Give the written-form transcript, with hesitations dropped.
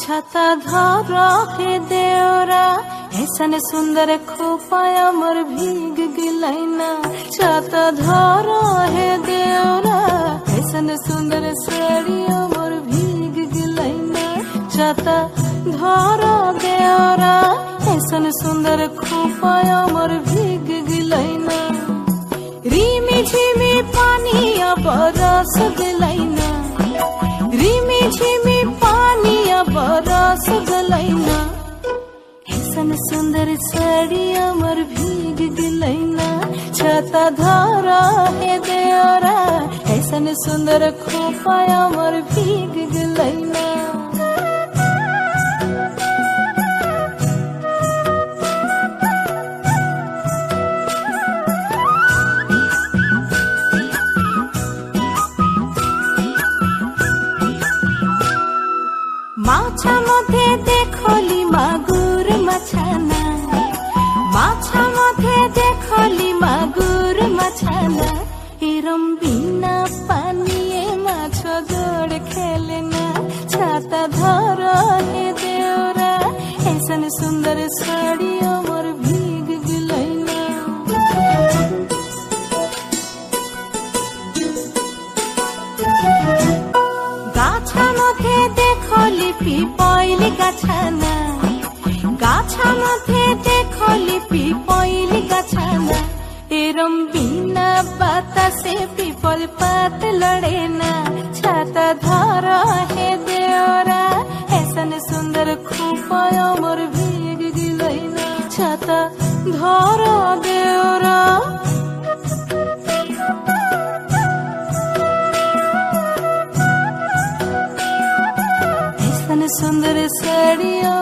छाता धर हे देवरा ऐसन सुंदर खोपाया मोर भीग गिलैना। छाता धर हे देवरा ऐसन सुंदर साड़िया मोर भीग गिलैना। छाता धर देवरा ऐसन सुंदर खोपाया मोर भीग गिलैना। रिमी झिमी पानिया बरस गिलैना। रिमी झिमी पानिया बरस गिलैना। ऐसन सुंदर साड़िया मोर भीग गिलैना। छाता धर हे देवरा ऐसन सुंदर खोपाया मोर भीग गिलैना। माछा मध्ये देखली मागुर मछाना। माछा मध्ये देखली मागुर मछाना। एरम बिना पानिए माछ जोड़ खेलना। छाता धर हे देवरा ऐसन सुंदर साड़िया मोर भीग गिलैना। गाछा मध्ये देखली पिपैली गाछाना। गाछा मध्ये देखली पिपैली गाछाना। एरम बिना बातासे पिपल पात लड़ेना। छाता धर हे देवरा ऐसन सुंदर खोपाया मोर भीग गिलैना। छाता धर देवरा ऐसन सुंदर साड़िया